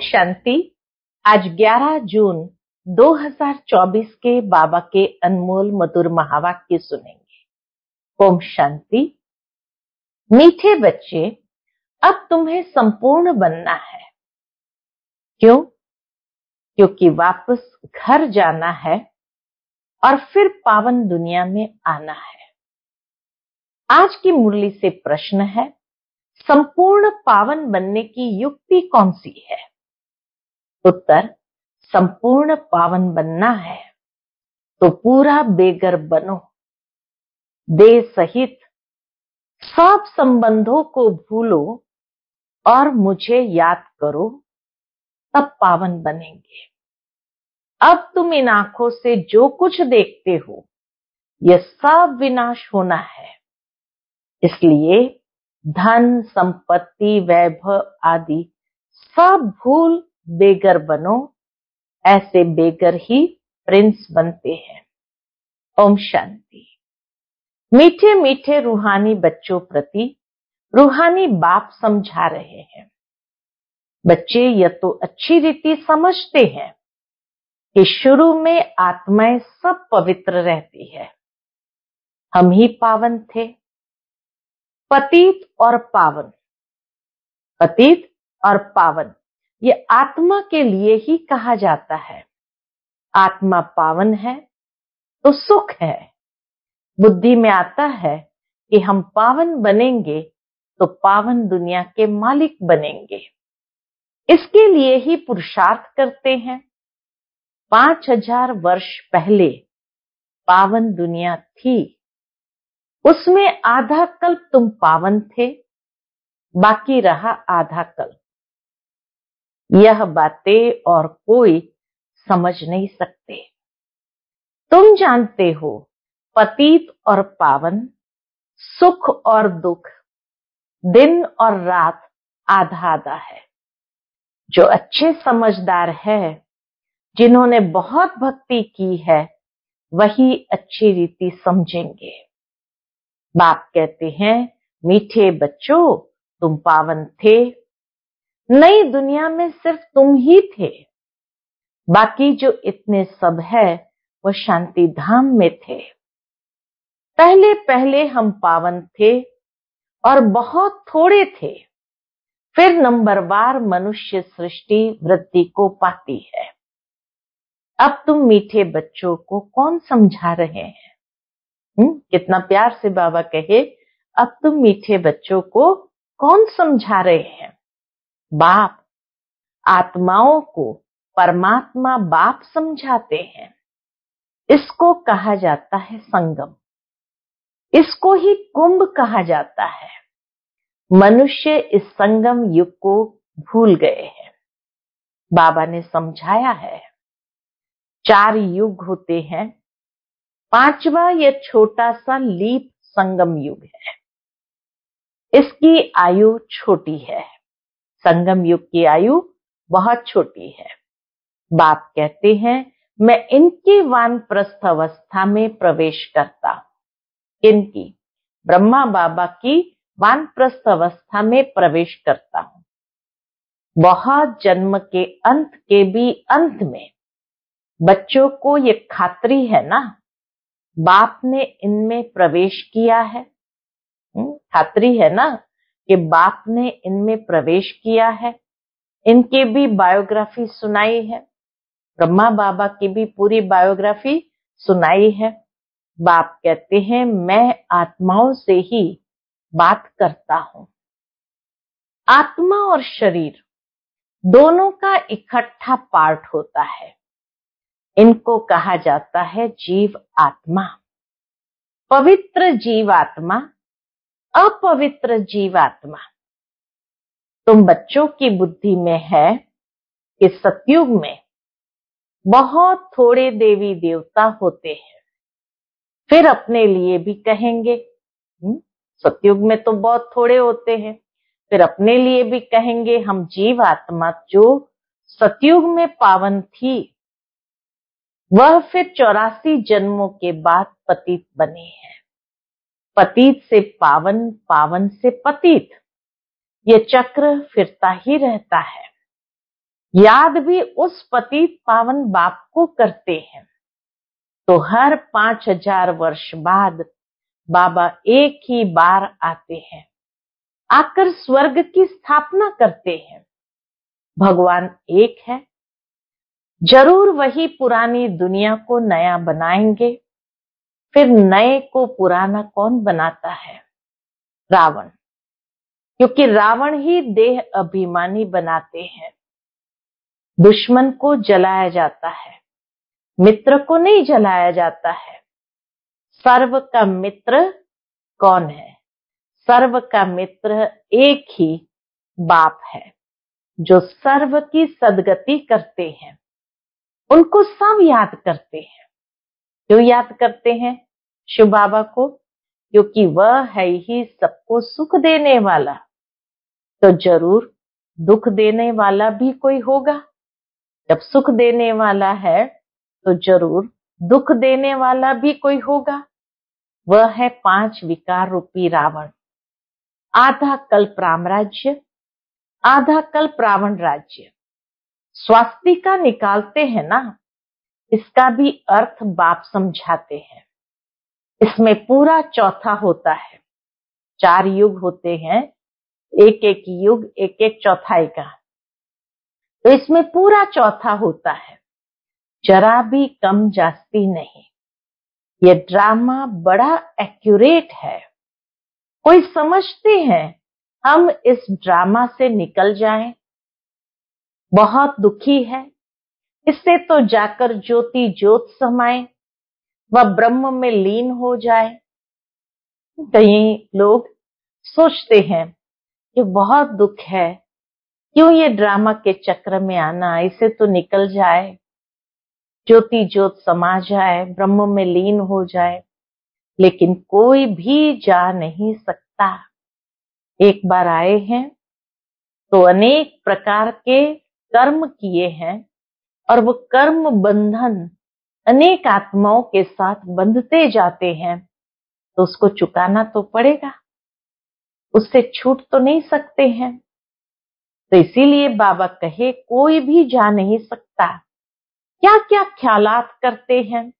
शांति। आज 11 जून 2024 के बाबा के अनमोल मधुर महावाक्य सुनेंगे। ओम शांति। मीठे बच्चे, अब तुम्हें संपूर्ण बनना है। क्यों? क्योंकि वापस घर जाना है और फिर पावन दुनिया में आना है। आज की मुरली से प्रश्न है, संपूर्ण पावन बनने की युक्ति कौन सी है? उत्तर, संपूर्ण पावन बनना है तो पूरा बेघर बनो। देह सहित सब संबंधों को भूलो और मुझे याद करो, तब पावन बनेंगे। अब तुम इन आंखों से जो कुछ देखते हो, यह सब विनाश होना है। इसलिए धन, संपत्ति, वैभव आदि सब भूल बेघर बनो। ऐसे बेघर ही प्रिंस बनते हैं। ओम शांति। मीठे मीठे रूहानी बच्चों प्रति रूहानी बाप समझा रहे हैं। बच्चे यह तो अच्छी रीति समझते हैं कि शुरू में आत्माएं सब पवित्र रहती है। हम ही पावन थे। पतित और पावन, पतित और पावन, ये आत्मा के लिए ही कहा जाता है। आत्मा पावन है तो सुख है। बुद्धि में आता है कि हम पावन बनेंगे तो पावन दुनिया के मालिक बनेंगे। इसके लिए ही पुरुषार्थ करते हैं। 5000 वर्ष पहले पावन दुनिया थी। उसमें आधा कल्प तुम पावन थे, बाकी रहा आधा कल्प। यह बातें और कोई समझ नहीं सकते। तुम जानते हो, पतित और पावन, सुख और दुख, दिन और रात आधा आधा है। जो अच्छे समझदार है, जिन्होंने बहुत भक्ति की है, वही अच्छी रीति समझेंगे। बाप कहते हैं, मीठे बच्चों, तुम पावन थे। नई दुनिया में सिर्फ तुम ही थे। बाकी जो इतने सब है, वो शांति धाम में थे। पहले पहले हम पावन थे और बहुत थोड़े थे। फिर नंबरवार मनुष्य सृष्टि वृद्धि को पाती है। अब तुम मीठे बच्चों को कौन समझा रहे हैं? कितना प्यार से बाबा कहे, अब तुम मीठे बच्चों को कौन समझा रहे हैं? बाप। आत्माओं को परमात्मा बाप समझाते हैं। इसको कहा जाता है संगम। इसको ही कुंभ कहा जाता है। मनुष्य इस संगम युग को भूल गए हैं। बाबा ने समझाया है, 4 युग होते हैं। 5वां यह छोटा सा लीप संगम युग है। इसकी आयु छोटी है। संगम युग की आयु बहुत छोटी है। बाप कहते हैं, मैं इनकी वानप्रस्थ अवस्था में प्रवेश करता हूं। इनकी, ब्रह्मा बाबा की वानप्रस्थ अवस्था में प्रवेश करता हूं। बहुत जन्म के अंत के भी अंत में बच्चों को ये खात्री है ना, बाप ने इनमें प्रवेश किया है। खात्री है ना कि बाप ने इनमें प्रवेश किया है। इनकी भी बायोग्राफी सुनाई है। ब्रह्मा बाबा की भी पूरी बायोग्राफी सुनाई है। बाप कहते हैं, मैं आत्माओं से ही बात करता हूं। आत्मा और शरीर दोनों का इकट्ठा पार्ट होता है। इनको कहा जाता है जीव आत्मा। पवित्र जीवात्मा, अपवित्र जीवात्मा। तुम बच्चों की बुद्धि में है कि सतयुग में बहुत थोड़े देवी देवता होते हैं। फिर अपने लिए भी कहेंगे, सतयुग में तो बहुत थोड़े होते हैं। फिर अपने लिए भी कहेंगे, हम जीव आत्मा जो सतयुग में पावन थी, वह फिर 84 जन्मों के बाद पतित बने हैं। पतित से पावन, पावन से पतित, यह चक्र फिरता ही रहता है। याद भी उस पतित पावन बाप को करते हैं, तो हर 5000 वर्ष बाद बाबा एक ही बार आते हैं, आकर स्वर्ग की स्थापना करते हैं। भगवान एक है, जरूर वही पुरानी दुनिया को नया बनाएंगे। फिर नए को पुराना कौन बनाता है? रावण, क्योंकि रावण ही देह अभिमानी बनाते हैं। दुश्मन को जलाया जाता है, मित्र को नहीं जलाया जाता है। सर्व का मित्र कौन है? सर्व का मित्र एक ही बाप है, जो सर्व की सदगति करते हैं। उनको सब याद करते हैं। क्यों याद करते हैं शिव बाबा को? क्योंकि वह है ही सबको सुख देने वाला। तो जरूर दुख देने वाला भी कोई होगा। जब सुख देने वाला है तो जरूर दुख देने वाला भी कोई होगा। वह है 5 विकार रूपी रावण। आधा कल्प राम राज्य, आधा कल्प रावण राज्य। स्वास्तिका निकालते हैं ना, इसका भी अर्थ बाप समझाते हैं। इसमें पूरा चौथा होता है। 4 युग होते हैं, एक एक युग एक एक चौथाई का। तो इसमें पूरा चौथा होता है, जरा भी कम जास्ती नहीं। ये ड्रामा बड़ा एक्यूरेट है। कोई समझते हैं हम इस ड्रामा से निकल जाएं? बहुत दुखी है। इससे तो जाकर ज्योति ज्योत समाए, वह ब्रह्म में लीन हो जाए। कई लोग सोचते हैं कि बहुत दुख है, क्यों ये ड्रामा के चक्र में आना, इसे तो निकल जाए, ज्योति ज्योत समा जाए, ब्रह्म में लीन हो जाए। लेकिन कोई भी जा नहीं सकता। एक बार आए हैं तो अनेक प्रकार के कर्म किए हैं, और वो कर्म बंधन अनेक आत्माओं के साथ बंधते जाते हैं, तो उसको चुकाना तो पड़ेगा, उससे छूट तो नहीं सकते हैं। तो इसीलिए बाबा कहे कोई भी जा नहीं सकता। क्या क्या ख्यालात करते हैं।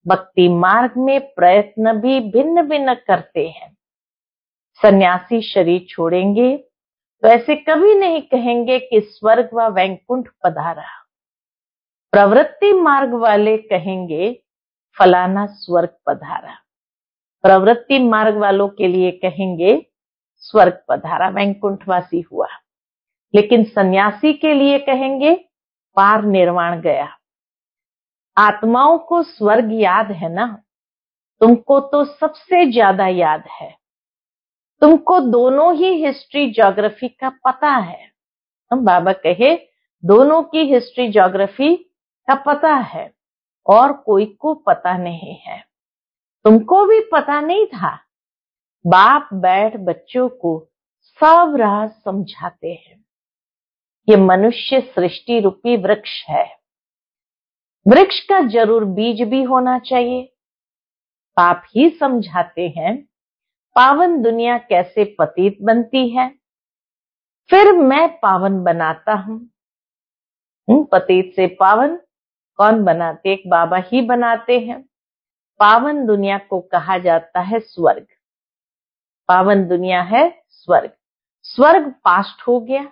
भक्ति मार्ग में प्रयत्न भी भिन्न भिन्न करते हैं। सन्यासी शरीर छोड़ेंगे तो ऐसे कभी नहीं कहेंगे कि स्वर्ग व वैकुंठ पधारा। प्रवृत्ति मार्ग वाले कहेंगे फलाना स्वर्ग पधारा। प्रवृत्ति मार्ग वालों के लिए कहेंगे स्वर्ग पधारा, वैकुंठवासी हुआ। लेकिन सन्यासी के लिए कहेंगे पार निर्वाण गया। आत्माओं को स्वर्ग याद है ना, तुमको तो सबसे ज्यादा याद है। तुमको दोनों ही हिस्ट्री ज्योग्राफी का पता है। हम बाबा कहे दोनों की हिस्ट्री ज्योग्राफी का पता है, और कोई को पता नहीं है। तुमको भी पता नहीं था। बाप बैठ बच्चों को सब राज समझाते हैं। ये मनुष्य सृष्टि रूपी वृक्ष है। वृक्ष का जरूर बीज भी होना चाहिए। बाप ही समझाते हैं पावन दुनिया कैसे पतित बनती है, फिर मैं पावन बनाता हूं। पतित से पावन कौन बनाते? एक बाबा ही बनाते हैं। पावन दुनिया को कहा जाता है स्वर्ग। पावन दुनिया है स्वर्ग। स्वर्ग पास्ट हो गया,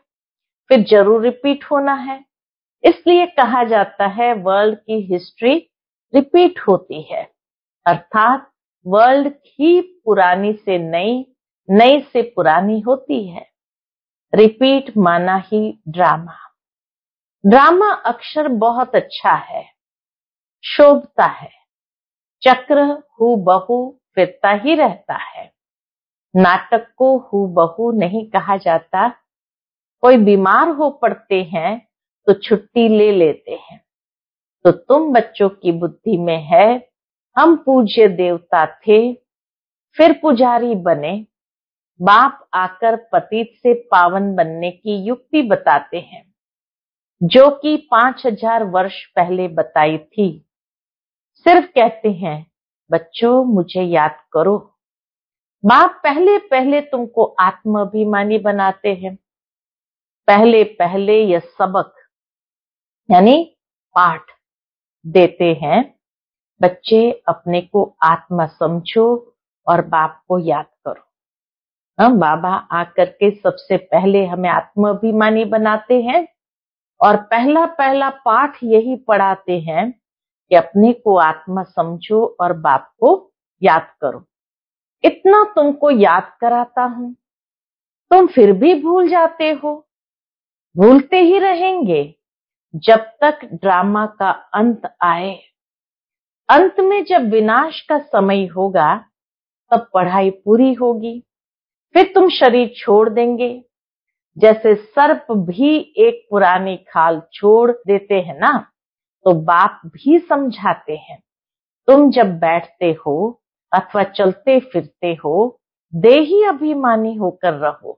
फिर जरूर रिपीट होना है। इसलिए कहा जाता है वर्ल्ड की हिस्ट्री रिपीट होती है, अर्थात वर्ल्ड ही पुरानी से नई, नई से पुरानी होती है। रिपीट माना ही ड्रामा। ड्रामा अक्षर बहुत अच्छा है, शोभता है। चक्र हूबहू फिरता ही रहता है। नाटक को हूबहू नहीं कहा जाता। कोई बीमार हो पड़ते हैं तो छुट्टी ले लेते हैं। तो तुम बच्चों की बुद्धि में है हम पूज्य देवता थे, फिर पुजारी बने। बाप आकर पतित से पावन बनने की युक्ति बताते हैं, जो कि 5000 वर्ष पहले बताई थी। सिर्फ कहते हैं बच्चों मुझे याद करो। बाप पहले पहले तुमको आत्माभिमानी बनाते हैं। पहले पहले यह सबक यानी पाठ देते हैं, बच्चे अपने को आत्मा समझो और बाप को याद करो। बाबा आकर के सबसे पहले हमें आत्माभिमानी बनाते हैं और पहला पहला पाठ यही पढ़ाते हैं कि अपने को आत्मा समझो और बाप को याद करो। इतना तुमको याद कराता हूं, तुम फिर भी भूल जाते हो। भूलते ही रहेंगे जब तक ड्रामा का अंत आए। अंत में जब विनाश का समय होगा तब पढ़ाई पूरी होगी, फिर तुम शरीर छोड़ देंगे। जैसे सर्प भी एक पुरानी खाल छोड़ देते हैं ना, तो बाप भी समझाते हैं, तुम जब बैठते हो अथवा चलते फिरते हो, देही अभिमानी होकर रहो।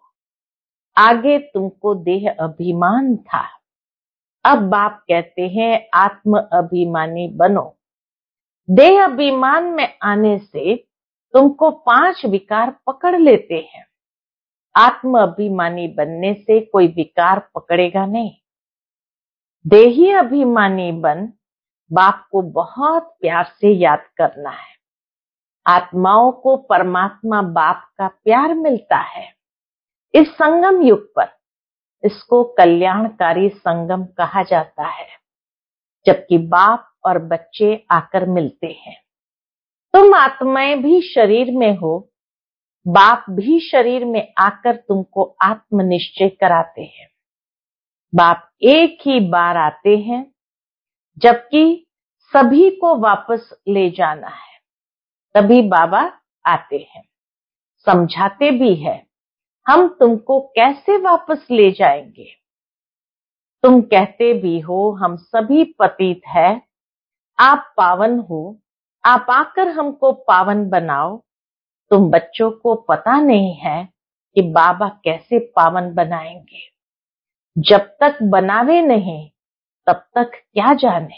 आगे तुमको देह अभिमान था, अब बाप कहते हैं आत्म अभिमानी बनो। देह अभिमान में आने से तुमको 5 विकार पकड़ लेते हैं। आत्म अभिमानी बनने से कोई विकार पकड़ेगा नहीं। देही अभिमानी बन बाप को बहुत प्यार से याद करना है। आत्माओं को परमात्मा बाप का प्यार मिलता है। इस संगम युग पर इसको कल्याणकारी संगम कहा जाता है, जबकि बाप और बच्चे आकर मिलते हैं। तुम आत्माएं भी शरीर में हो, बाप भी शरीर में आकर तुमको आत्मनिश्चय कराते हैं। बाप एक ही बार आते हैं, जबकि सभी को वापस ले जाना है, तभी बाबा आते हैं। समझाते भी है, हम तुमको कैसे वापस ले जाएंगे। तुम कहते भी हो हम सभी पतित है, आप पावन हो, आप आकर हमको पावन बनाओ। तुम बच्चों को पता नहीं है कि बाबा कैसे पावन बनाएंगे। जब तक बनावे नहीं तब तक क्या जाने।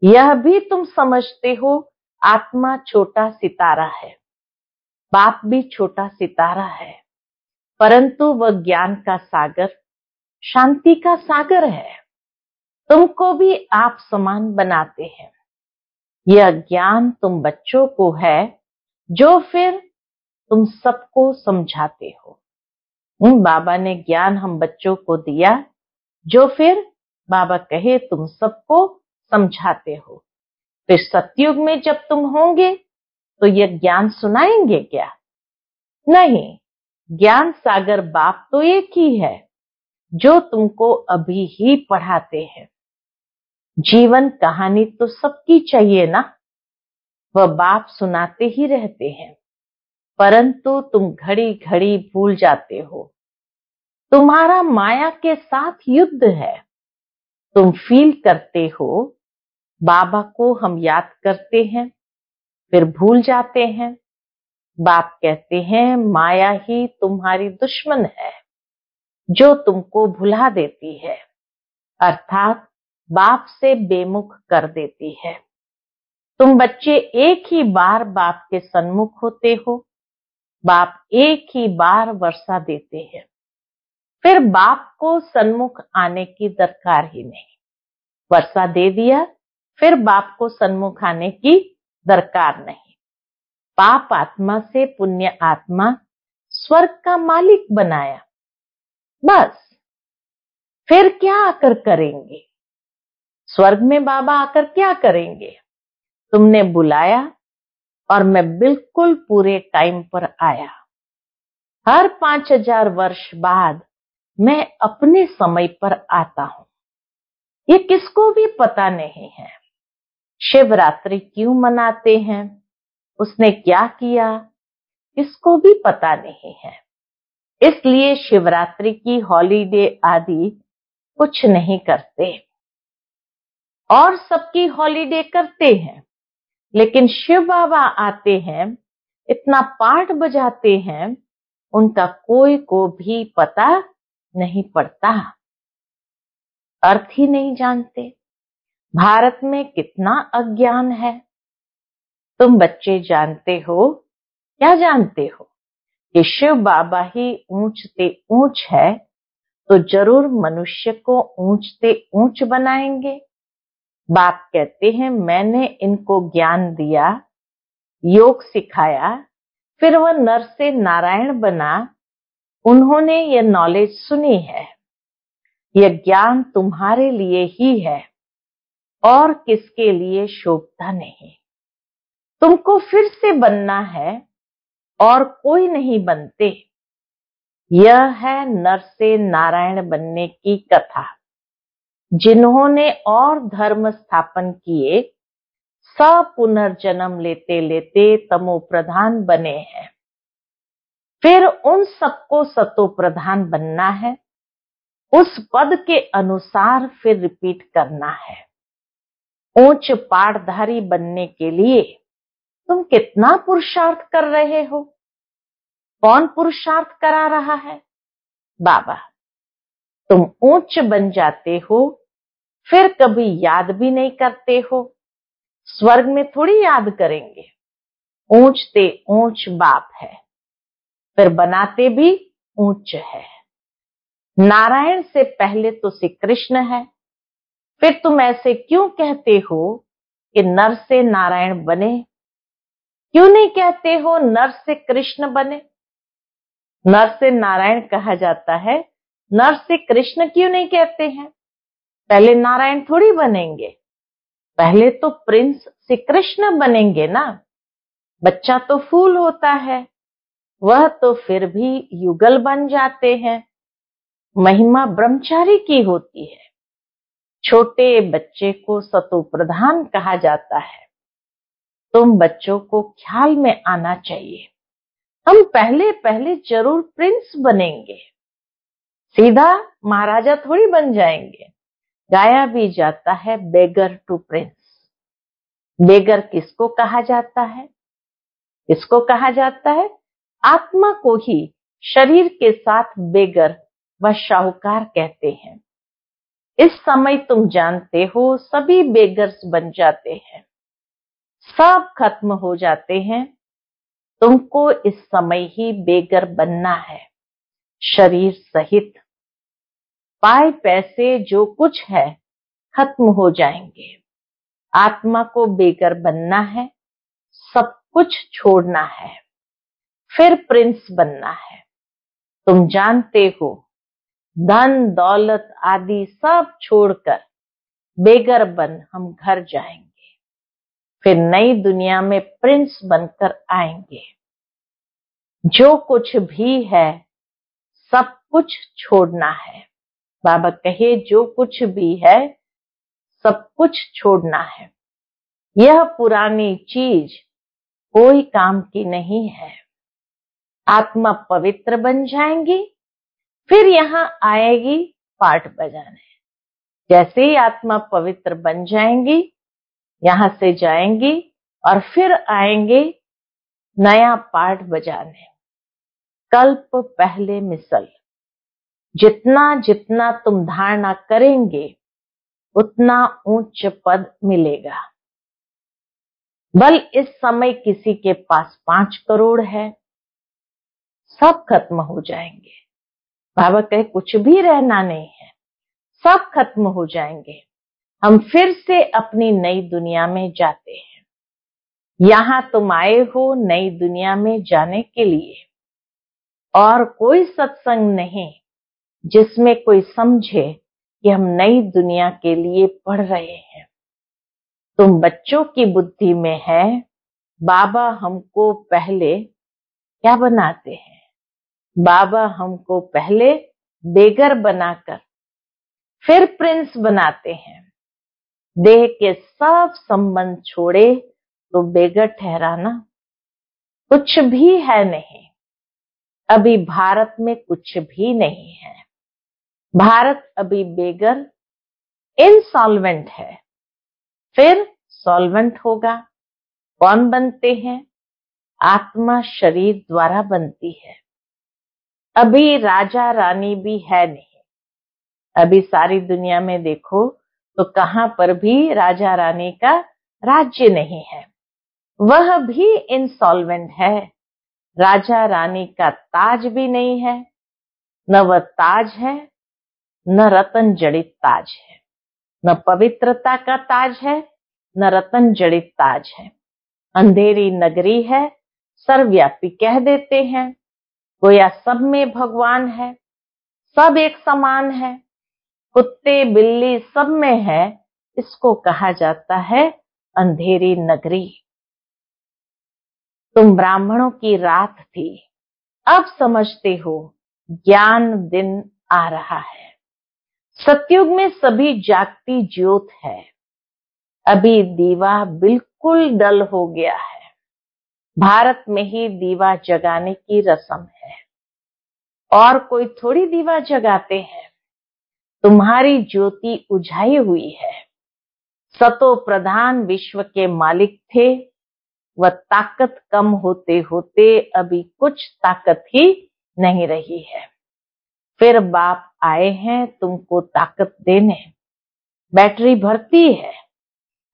यह भी तुम समझते हो आत्मा छोटा सितारा है, बाप भी छोटा सितारा है, परंतु वह ज्ञान का सागर, शांति का सागर है। तुमको भी आप समान बनाते हैं। यह ज्ञान तुम बच्चों को है, जो फिर तुम सबको समझाते हो। बाबा ने ज्ञान हम बच्चों को दिया, जो फिर बाबा कहे तुम सबको समझाते हो। फिर सतयुग में जब तुम होंगे तो यह ज्ञान सुनाएंगे क्या? नहीं, ज्ञान सागर बाप तो एक ही है, जो तुमको अभी ही पढ़ाते हैं। जीवन कहानी तो सबकी चाहिए ना, वह बाप सुनाते ही रहते हैं, परंतु तुम घड़ी घड़ी भूल जाते हो। तुम्हारा माया के साथ युद्ध है। तुम फील करते हो बाबा को हम याद करते हैं, फिर भूल जाते हैं। बाप कहते हैं माया ही तुम्हारी दुश्मन है, जो तुमको भुला देती है, अर्थात बाप से बेमुख कर देती है। तुम बच्चे एक ही बार बाप के सन्मुख होते हो, बाप एक ही बार वर्षा देते हैं, फिर बाप को सन्मुख आने की दरकार ही नहीं। वर्षा दे दिया, फिर बाप को सन्मुख आने की दरकार नहीं। पाप आत्मा से पुण्य आत्मा स्वर्ग का मालिक बनाया, बस। फिर क्या आकर करेंगे? स्वर्ग में बाबा आकर क्या करेंगे? तुमने बुलाया और मैं बिल्कुल पूरे टाइम पर आया। हर 5000 वर्ष बाद मैं अपने समय पर आता हूं। ये किसको भी पता नहीं है। शिवरात्रि क्यों मनाते हैं, उसने क्या किया, किसको भी पता नहीं है। इसलिए शिवरात्रि की हॉलीडे आदि कुछ नहीं करते, और सबकी हॉलीडे करते हैं, लेकिन शिव बाबा आते हैं, इतना पाठ बजाते हैं, उनका कोई को भी पता नहीं पड़ता, अर्थ ही नहीं जानते। भारत में कितना अज्ञान है। तुम बच्चे जानते हो, क्या जानते हो कि शिव बाबा ही ऊंच से ऊंच है, तो जरूर मनुष्य को ऊंच से ऊंच बनाएंगे। बाप कहते हैं मैंने इनको ज्ञान दिया, योग सिखाया, फिर वह नर से नारायण बना। उन्होंने यह नॉलेज सुनी है। यह ज्ञान तुम्हारे लिए ही है और किसके लिए शोभता नहीं। तुमको फिर से बनना है और कोई नहीं बनते। यह है नर से नारायण बनने की कथा। जिन्होंने और धर्म स्थापन किए, सब पुनर्जन्म लेते लेते तमो प्रधान बने हैं। फिर उन सबको सतो प्रधान बनना है। उस पद के अनुसार फिर रिपीट करना है। ऊंच पाठधारी बनने के लिए तुम कितना पुरुषार्थ कर रहे हो? कौन पुरुषार्थ करा रहा है? बाबा। तुम ऊंच बन जाते हो, फिर कभी याद भी नहीं करते हो। स्वर्ग में थोड़ी याद करेंगे। ऊंच ते ऊंच बाप है, फिर बनाते भी ऊंच है। नारायण से पहले तो श्री कृष्ण है। फिर तुम ऐसे क्यों कहते हो कि नर से नारायण बने? क्यों नहीं कहते हो नर से कृष्ण बने? नर से नारायण कहा जाता है, नर से कृष्ण क्यों नहीं कहते हैं? पहले नारायण थोड़ी बनेंगे, पहले तो प्रिंस श्री कृष्ण बनेंगे ना। बच्चा तो फूल होता है, वह तो फिर भी युगल बन जाते हैं। महिमा ब्रह्मचारी की होती है। छोटे बच्चे को सतो प्रधान कहा जाता है। तुम बच्चों को ख्याल में आना चाहिए, हम पहले पहले जरूर प्रिंस बनेंगे, सीधा महाराजा थोड़ी बन जाएंगे। गाया भी जाता है बेगर टू प्रिंस। बेगर किसको कहा जाता है? किसको कहा जाता है? आत्मा को ही शरीर के साथ बेगर व शाहूकार कहते हैं। इस समय तुम जानते हो सभी बेगर्स बन जाते हैं, सब खत्म हो जाते हैं। तुमको इस समय ही बेगर बनना है, शरीर सहित। पाए पैसे जो कुछ है खत्म हो जाएंगे। आत्मा को बेगर बनना है, सब कुछ छोड़ना है, फिर प्रिंस बनना है। तुम जानते हो धन दौलत आदि सब छोड़कर बेगर बन हम घर जाएंगे, फिर नई दुनिया में प्रिंस बनकर आएंगे। जो कुछ भी है सब कुछ छोड़ना है। बाबा कहे जो कुछ भी है सब कुछ छोड़ना है। यह पुरानी चीज कोई काम की नहीं है। आत्मा पवित्र बन जाएंगी, फिर यहाँ आएगी पाठ बजाने। जैसे ही आत्मा पवित्र बन जाएंगी, यहाँ से जाएंगी और फिर आएंगे नया पाठ बजाने। कल्प पहले मिसल। जितना जितना तुम धारणा करेंगे उतना उच्च पद मिलेगा। बल इस समय किसी के पास 5 करोड़ है, सब खत्म हो जाएंगे। बाबा कहे कुछ भी रहना नहीं है, सब खत्म हो जाएंगे। हम फिर से अपनी नई दुनिया में जाते हैं। यहाँ तुम आए हो नई दुनिया में जाने के लिए, और कोई सत्संग नहीं जिसमें कोई समझे कि हम नई दुनिया के लिए पढ़ रहे हैं। तुम बच्चों की बुद्धि में है बाबा हमको पहले क्या बनाते हैं? बाबा हमको पहले बेगर बनाकर फिर प्रिंस बनाते हैं। देह के सब संबंध छोड़े तो बेगर ठहराना कुछ भी है नहीं। अभी भारत में कुछ भी नहीं है। भारत अभी बेगर इनसॉल्वेंट है, फिर सॉल्वेंट होगा। कौन बनते हैं? आत्मा शरीर द्वारा बनती है। अभी राजा रानी भी है नहीं। अभी सारी दुनिया में देखो तो कहां पर भी राजा रानी का राज्य नहीं है, वह भी इनसॉल्वेंट है। राजा रानी का ताज भी नहीं है, न वह ताज है न रतन जड़ित ताज है, न पवित्रता का ताज है, न रतन जड़ित ताज है। अंधेरी नगरी है, सर्वव्यापी कह देते हैं, गोया सब में भगवान है, सब एक समान है, कुत्ते बिल्ली सब में है, इसको कहा जाता है अंधेरी नगरी। तुम ब्राह्मणों की रात थी, अब समझते हो ज्ञान दिन आ रहा है। सतयुग में सभी जागती ज्योत है, अभी दीवा बिल्कुल डल हो गया है। भारत में ही दीवा जगाने की रस्म है, और कोई थोड़ी दीवा जगाते हैं। तुम्हारी ज्योति उझाई हुई है। सतो प्रधान विश्व के मालिक थे, वह ताकत कम होते होते अभी कुछ ताकत ही नहीं रही है। फिर बाप आए हैं तुमको ताकत देने। बैटरी भरती है।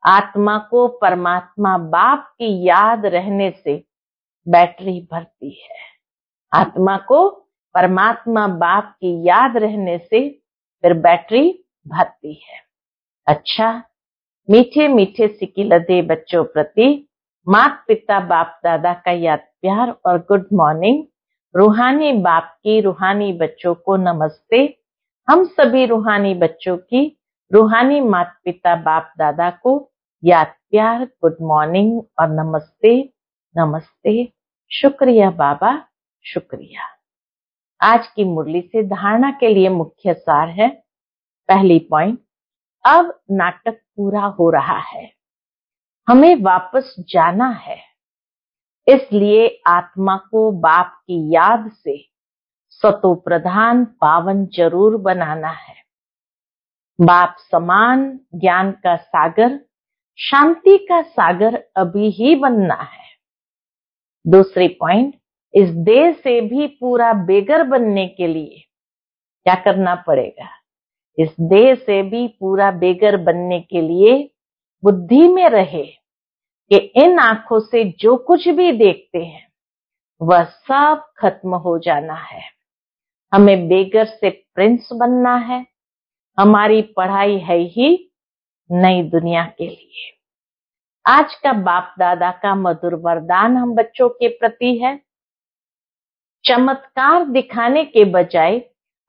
आत्मा को परमात्मा बाप की याद रहने से बैटरी भरती है। आत्मा को परमात्मा बाप की याद रहने से फिर बैटरी भरती है। अच्छा, मीठे मीठे सिकिलदे बच्चों प्रति माता पिता बाप दादा का याद प्यार और गुड मॉर्निंग। रूहानी बाप की रूहानी बच्चों को नमस्ते। हम सभी रूहानी बच्चों की रूहानी माता पिता बाप दादा को याद प्यार, गुड मॉर्निंग और नमस्ते नमस्ते। शुक्रिया बाबा, शुक्रिया। आज की मुरली से धारणा के लिए मुख्य सार है। पहली पॉइंट, अब नाटक पूरा हो रहा है, हमें वापस जाना है, इसलिए आत्मा को बाप की याद से सतो प्रधान पावन जरूर बनाना है। बाप समान ज्ञान का सागर, शांति का सागर अभी ही बनना है। दूसरी पॉइंट, इस देह से भी पूरा बेगर बनने के लिए क्या करना पड़ेगा? इस देह से भी पूरा बेगर बनने के लिए बुद्धि में रहे कि इन आंखों से जो कुछ भी देखते हैं वह सब खत्म हो जाना है। हमें बेगर से प्रिंस बनना है। हमारी पढ़ाई है ही नई दुनिया के लिए। आज का बाप दादा का मधुर वरदान हम बच्चों के प्रति है। चमत्कार दिखाने के बजाय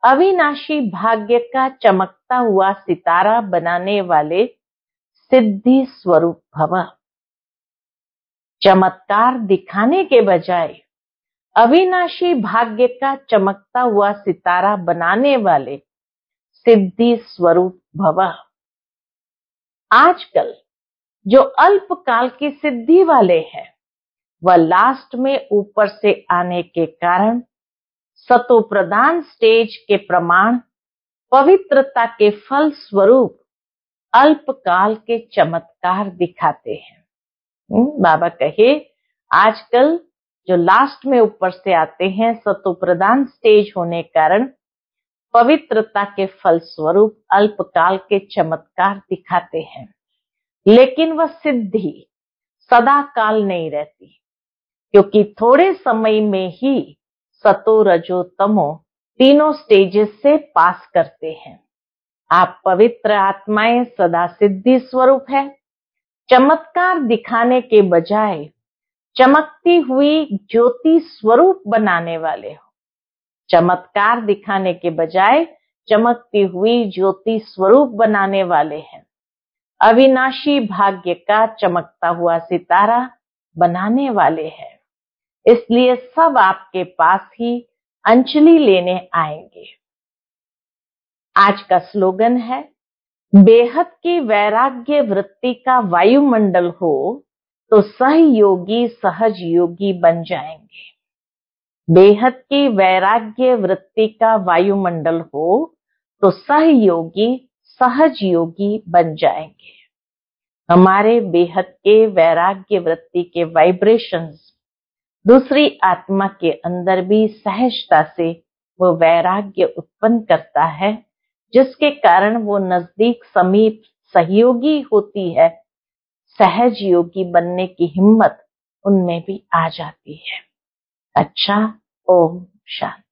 अविनाशी भाग्य का चमकता हुआ सितारा बनाने वाले सिद्धि स्वरूप भव। चमत्कार दिखाने के बजाय अविनाशी भाग्य का चमकता हुआ सितारा बनाने वाले सिद्धि स्वरूप भव। आजकल जो अल्पकाल की सिद्धि वाले हैं वह लास्ट में ऊपर से आने के कारण सतो प्रधान स्टेज के प्रमाण पवित्रता के फल स्वरूप अल्पकाल के चमत्कार दिखाते हैं। बाबा कहे आजकल जो लास्ट में ऊपर से आते हैं सतो प्रधान स्टेज होने कारण पवित्रता के फल स्वरूप अल्पकाल के चमत्कार दिखाते हैं, लेकिन वह सिद्धि सदा काल नहीं रहती, क्योंकि थोड़े समय में ही सतो रजो तमो तीनों स्टेजेस से पास करते हैं। आप पवित्र आत्माएं सदा सिद्धि स्वरूप है। चमत्कार दिखाने के बजाय चमकती हुई ज्योति स्वरूप बनाने वाले हो। चमत्कार दिखाने के बजाय चमकती हुई ज्योति स्वरूप बनाने वाले हैं। अविनाशी भाग्य का चमकता हुआ सितारा बनाने वाले हैं। इसलिए सब आपके पास ही अंजलि लेने आएंगे। आज का स्लोगन है, बेहद की वैराग्य वृत्ति का वायुमंडल हो तो सहयोगी सहज योगी बन जाएंगे। बेहद की वैराग्य वृत्ति का वायुमंडल हो तो सहयोगी सहज योगी बन जाएंगे। हमारे बेहद के वैराग्य वृत्ति के वाइब्रेशंस दूसरी आत्मा के अंदर भी सहजता से वो वैराग्य उत्पन्न करता है, जिसके कारण वो नजदीक समीप सहयोगी होती है। सहज योगी बनने की हिम्मत उनमें भी आ जाती है। अच्छा, ओम शांति।